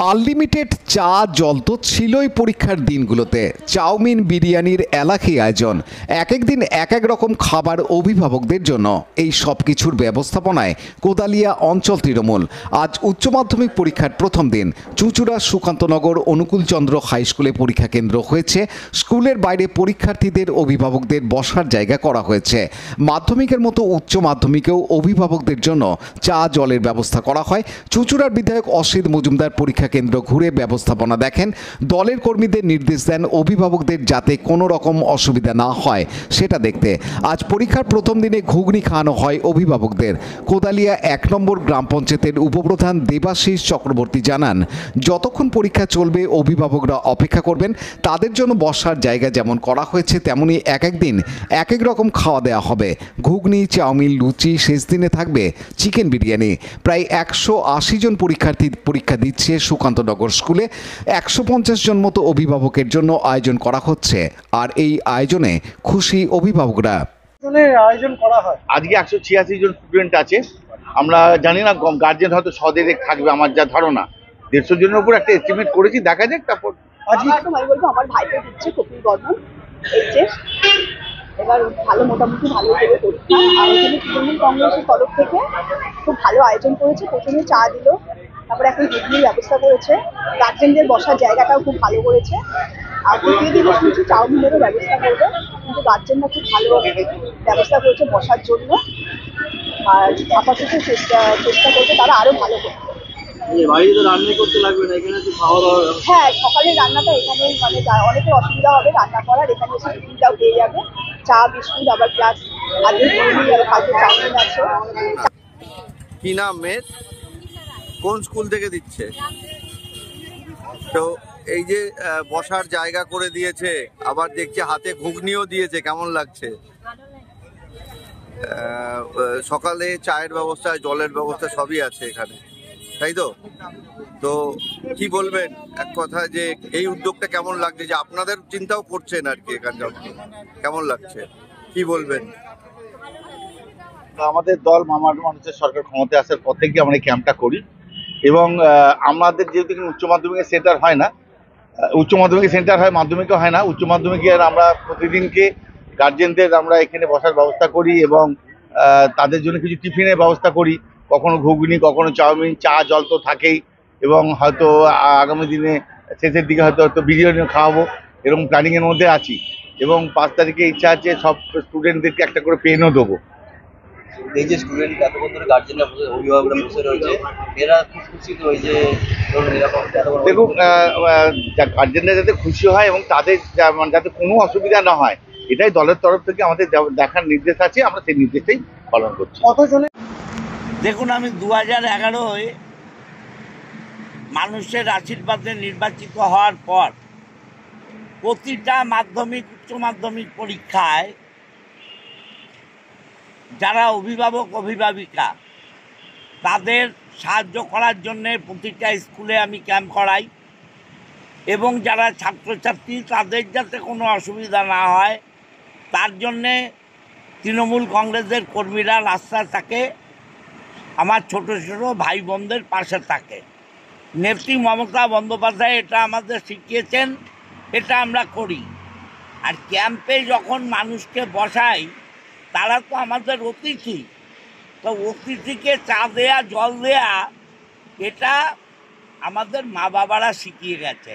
Unlimited চা জল তো ছিলই পরীক্ষার দিনগুলোতে। চাউমিন বিরিয়ানির এলাকি আয়োজন, এক একদিন এক এক রকম খাবার অভিভাবকদের জন্য। এই সব কিছুর ব্যবস্থাপনায় কোদালিয়া অঞ্চল তৃণমূল। আজ উচ্চ মাধ্যমিক পরীক্ষার প্রথম দিন চুঁচুড়া সুকান্তনগর অনুকূলচন্দ্র হাই স্কুলে পরীক্ষা কেন্দ্র হয়েছে। স্কুলের বাইরে পরীক্ষার্থীদের অভিভাবকদের বসার জায়গা করা হয়েছে। মাধ্যমিকের মতো উচ্চ মাধ্যমিকেও অভিভাবকদের জন্য চা জলের ব্যবস্থা করা হয়। চুঁচুড়ার বিধায়ক অসিত মজুমদার পরীক্ষা কেন্দ্র ঘুরে ব্যবস্থাপনা দেখেন। দলের কর্মীদের নির্দেশ দেন অভিভাবকদের যাতে কোনো রকম অসুবিধা না হয় সেটা দেখতে। আজ পরীক্ষার প্রথম দিনে ঘুগনি খাওয়ানো হয় অভিভাবকদের। কোদালিয়া ১ নম্বর গ্রাম পঞ্চায়েতের উপপ্রধান দেবাশিস চক্রবর্তী জানান, যতক্ষণ পরীক্ষা চলবে অভিভাবকরা অপেক্ষা করবেন। তাদের জন্য বসার জায়গা যেমন করা হয়েছে তেমনি এক এক দিন এক এক রকম খাওয়া দেওয়া হবে। ঘুগনি, চাউমিন, লুচি, শেষ দিনে থাকবে চিকেন বিরিয়ানি। প্রায় ১৮০ জন পরীক্ষার্থী পরীক্ষা দিচ্ছে সুকান্তনগর স্কুলে। ১৫০ জন মতো অভিভাবকের জন্য আয়োজন করা হচ্ছে। আর এই আয়োজনে খুশি অভিভাবকরা। আয়োজন করা হয় আজকে ১৮৬ জন স্টুডেন্ট আছে। আমরা জানি না গার্জেন হয়তো ১০০ থাকবে, আমার যা ধারণা ১৫০ জনের উপর একটা এস্টিমেট করেছি, দেখা যাক। তারপর আজকে আমি বলবো আমার ভাইকে দিচ্ছে কপিল বর্মন এইচএস, এবার ভালো মোটামুটি ভালো করে পরীক্ষা। আর এখানে তৃণমূল কংগ্রেসের তরফ থেকে খুব ভালো আয়োজন করেছে। প্রথমে চা দিল, তারপরে এখন ঘুগনির ব্যবস্থা করেছে। গার্জেনদের বসার জায়গাটাও খুব ভালো করেছে। আর দ্বিতীয় দিকে শুনছি চাউমিনেরও ব্যবস্থা করবে, কিন্তু গার্জেনরা খুব ভালো ব্যবস্থা করেছে বসার জন্য। আর আপাতত চেষ্টা করবে তারা আরো ভালো করবে। রান্না করতে লাগবে না, এখানে তো খাওয়া দাওয়া। হ্যাঁ, সকালের রান্নাটা এখানে মানে অনেকের অসুবিধা হবে রান্না করার, এখানে এসে টিফিনটাও পেয়ে যাবে। চা বিস্কুট আবার প্লাস আজকে ঘুগনি আর কালকে চাউমিন আছে। কি নাম মেয়ের? কোন স্কুল থেকে দিচ্ছে? তো এই যে বসার জায়গা করে দিয়েছে, আবার দেখছি হাতে ঘুগনিও দিয়েছে, কেমন লাগছে? সকালে চায়ের ব্যবস্থা, জলের ব্যবস্থা সবই আছে এখানে, তাই তো? তো কি বলবেন এক কথা, যে এই উদ্যোগটা কেমন লাগছে, যে আপনাদের চিন্তাও করছেন আর কি, এখানে কেমন লাগছে কি বলবেন? আমাদের দল মামার মানুষের সরকার ক্ষমতায় আসার পর থেকে আমরা এই ক্যাম্পটা করি। এবং আমাদের যেহেতু উচ্চ মাধ্যমিকের সেন্টার হয় না, উচ্চ মাধ্যমিকের সেন্টার হয়, মাধ্যমিকও হয় না, উচ্চ মাধ্যমিকের আমরা প্রতিদিনকে গার্জেনদের আমরা এখানে বসার ব্যবস্থা করি এবং তাদের জন্য কিছু টিফিনের ব্যবস্থা করি। কখনো ঘুগনি, কখনো চাউমিন, চা জল তো থাকেই। এবং হয়তো আগামী দিনে শেষের দিকে হয়তো বিরিয়ানিও খাওয়াবো, এরকম প্ল্যানিংয়ের মধ্যে আছি। এবং ৫ তারিখে ইচ্ছা আছে সব স্টুডেন্টদেরকে একটা করে পেনও দেবো। এই যে স্টুডেন্ট এতক্ষণ ধরে গার্জেনরা অভিভাবকরা বসে রয়েছে, এরা খুব খুশি তো এই যে দেখুন, গার্জেনরা যাতে খুশি হয় এবং তাদের যাতে কোনো অসুবিধা না হয়, এটাই দলের তরফ থেকে আমাদের দেখার নির্দেশ আছে। আমরা সেই নির্দেশটাই পালন করছি। কতজনে? দেখুন, আমি 2011-এ মানুষের আশীর্বাদে নির্বাচিত হওয়ার পর প্রতিটা মাধ্যমিক, উচ্চ মাধ্যমিক পরীক্ষায় যারা অভিভাবক অভিভাবিকা তাদের সাহায্য করার জন্যে প্রতিটা স্কুলে আমি ক্যাম্প করাই। এবং যারা ছাত্রছাত্রী তাদের যাতে কোনো অসুবিধা না হয় তার জন্যে তৃণমূল কংগ্রেসের কর্মীরা রাস্তায় থাকে, আমার ছোট ছোট ভাই বোনদের পাশে থাকে। নেত্রী মমতা বন্দ্যোপাধ্যায় এটা আমাদের শিখিয়েছেন, এটা আমরা করি। আর ক্যাম্পে যখন মানুষকে বসাই তারা তো আমাদের অতিথি, তো অতিথিকে চা দেয়া, জল দেয়া, এটা আমাদের মা বাবারা শিখিয়ে গেছে।